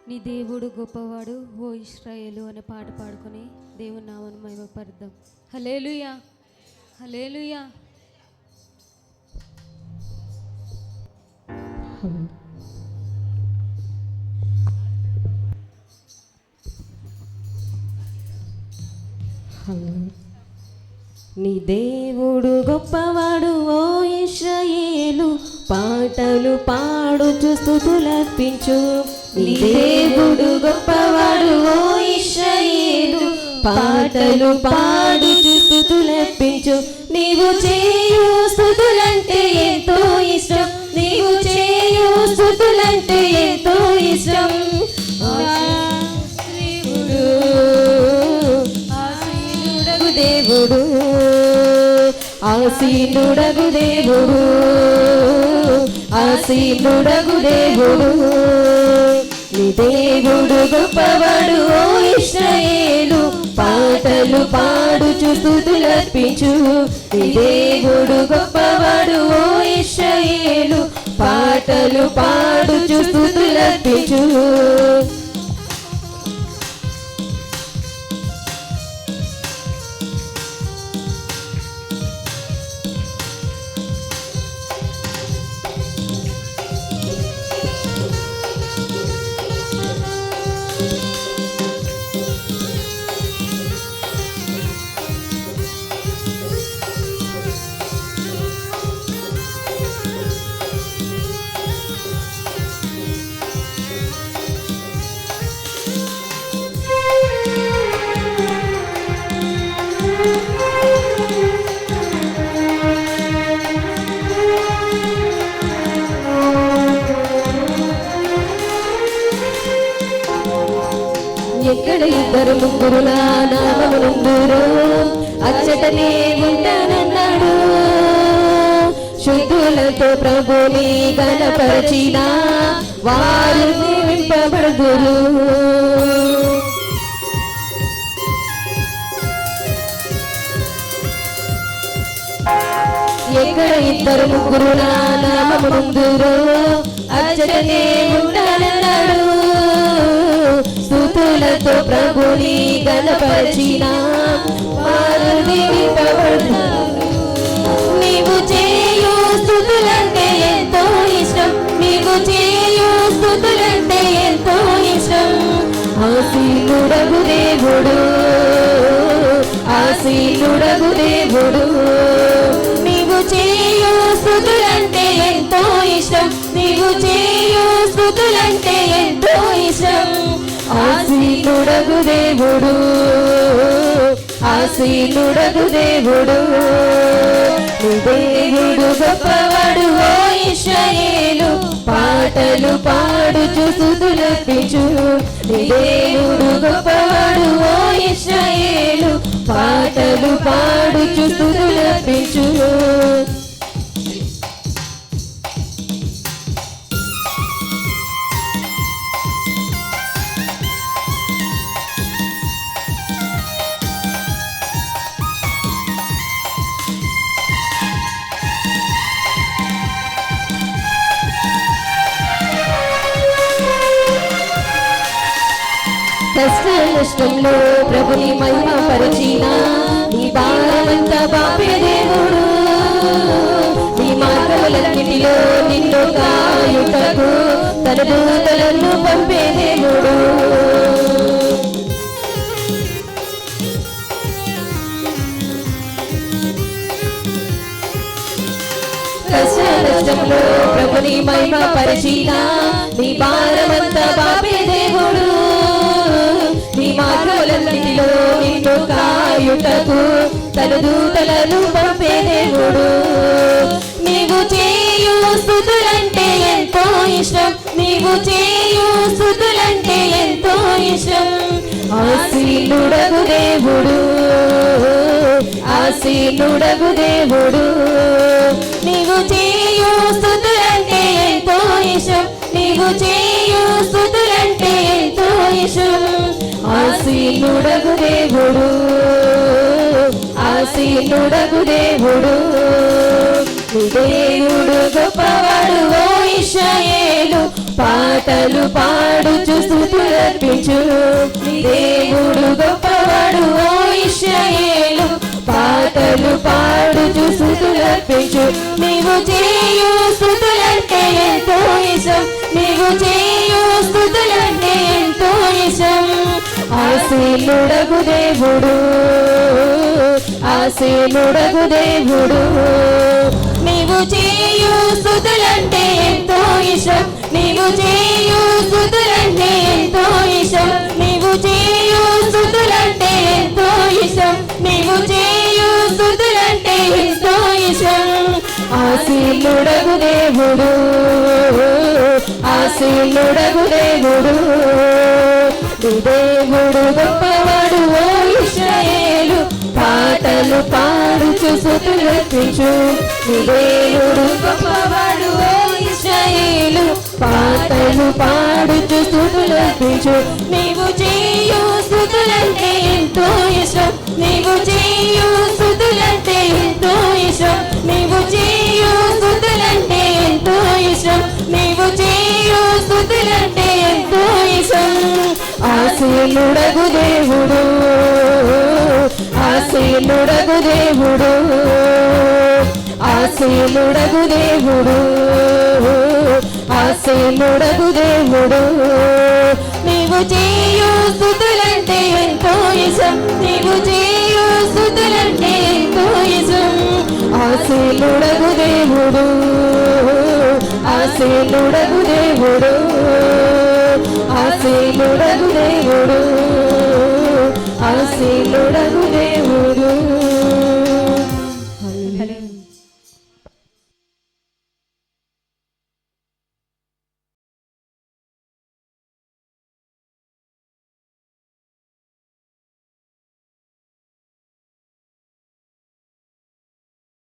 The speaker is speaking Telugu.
నీ దేవుడు గొప్పవాడు ఓ ఇశ్రాయేలు అనే పాట పాడుకొని దేవుని నామమును మహిమపరుద్దాం. హల్లెలూయా, హల్లెలూయా. నీ దేవుడు గొప్పవాడు ఓ ఇశ్రాయేలు, పాటలు పాడుచు స్తుతులర్పించు. నీ దేవుడు గొప్పవాడు ఓ ఇశ్రాయేలు, పాటలు పాడుచు స్తుతులర్పించు. నీవు చేయు స్తుతులంటే ఎంతో ఇష్టం, నీవు చేయు స్తుతులంటే ఎంతో ఇష్టం. దేవుడు ఆసీనుడగు దేవుడు, ఆసీనుడగు దేవుడు. నీ దేవుడు గొప్పవాడు ఓ ఇశ్రాయేలు, పాటలు పాడుచు స్తుతులర్పించు. నీ దేవుడు గొప్పవాడు ఓ ఇశ్రాయేలు, పాటలు పాడుచు స్తుతులర్పించు. ఎక్కడ ఇద్దరు ముగ్గురులా నామమునందురు, అచ్చటనే ఉంటానన్నాడు. శుద్ధులతో ప్రభుని గణపరచిన వారు దీవింపబడుదురు. ఎక్కడ ఇద్దరు ముగ్గురులా నామమునందురు, అచ్చటనే ఉంటానన్నాడు. స్తుతులతో ప్రభుని గణపరచిన వారు దీవింపబడుదురు. నీవు చేయు స్తుతులంటే ఎంతో ఇష్టం, నీవు చేయు స్తుతులంటే ఎంతో ఇష్టం. ఆసీనుడగు దేవుడు, ఆసీనుడగు దేవుడు. నీవు చేయు స్తుతులంటే ఎంతో ఇష్టం, నీవు చేయు స్తుతులంటే ఎంతో ఇష్టం. ఆసీనుడగు దేవుడు, ఆసీనుడగు దేవుడు. నీ దేవుడు గొప్పవాడు ఓ ఇశ్రాయేలు, పాటలు పాడుచు స్తుతులర్పించు. నీ దేవుడు గొప్పవాడు ఓ ఇశ్రాయేలు, పాటలు పాడుచు స్తుతులర్పించు. కష్ట నష్టంలో ప్రభుని మహిమపరచిన నీ భారమంతా బాపే దేవుడు. నీ మార్గములన్నిటిలో నిన్ను కాయుటకు తన దూతలను పంపే దేవుడు. కష్ట నష్టంలో ప్రభుని మహిమపరచిన నీ భారమంతా బాపే దేవుడు. నీ మార్గములన్నిటిలో నిన్ను కాయుటకు తన దూతలను పంపే దేవుడు. నీవు చేయు స్తుతులంటే ఎంతో ఇష్టం, నీవు చేయు స్తుతులంటే ఎంతో ఇష్టం. ఆసీనుడగు దేవుడు, ఆసీనుడగు దేవుడు. నీవు చేయు స్తుతులంటే ఎంతో ఇష్టం, నీవు చేయు స్తుతులంటే ఎంతో ఇష్టం. ఆసీనుడగు దేవుడు, ఆసీనుడగు దేవుడు. నీ దేవుడు గొప్పవాడు ఓ ఇశ్రాయేలు పాటలు పాడుచు స్తుతులర్పించు నీ దేవుడు గొప్పవాడు ఓ ఇశ్రాయేలు పాటలు పాడుచు స్తుతులర్పించు నీవు చేయు స్తుతులంటే ఎంతో ఇష్టం నీవు చేయు స్తుతులంటే ఎంతో ఇష్టం ఆశీనుడగు దేవుడు ఆశీనుడగు దేవుడు నీవు చేయు స్తుతులంటే ఎంతో ఇష్టం నీవు చేయు స్తుతులంటే ఎంతో ఇష్టం నీవు చేయు స్తుతులంటే ఎంతో ఇష్టం నీవు చేయు స్తుతులంటే ఎంతో ఇష్టం ఆశీనుడగు దేవుడు ఆశీనుడగు దేవుడు నీ దేవుడు గొప్పవాడు ఓ ఇశ్రాయేలు పాటలు పాడుచు స్తుతులర్పించు నీ దేవుడు గొప్పవాడు ఓ ఇశ్రాయేలు పాటలు పాడుచు స్తుతులర్పించు నీవు చేయు స్తుతులంటే ఎంతో ఇష్టం నీవు చేయు స్తుతులంటే ఎంతో ఇష్టం నీవు చేయు స్తుతులంటే ఎంతో ఇష్టం నీవు చేయు స్తుతులంటే ఎంతో ఇష్టం ఆశీనుడగు దేవుడు ఆశీనుడగు దేవుడు ఆశీనుడగు దేవుడు ఆశీనుడగు దేవుడు నీవు చేయు స్తుతులంటే ఎంతో ఇష్టం నీవు చేయు స్తుతులంటే ఎంతో ఇష్టం ఆశీనుడగు దేవుడు ఆశీనుడగు దేవుడు ఆశీనుడగు దేవుడు ఆశీనుడగు దేవుడు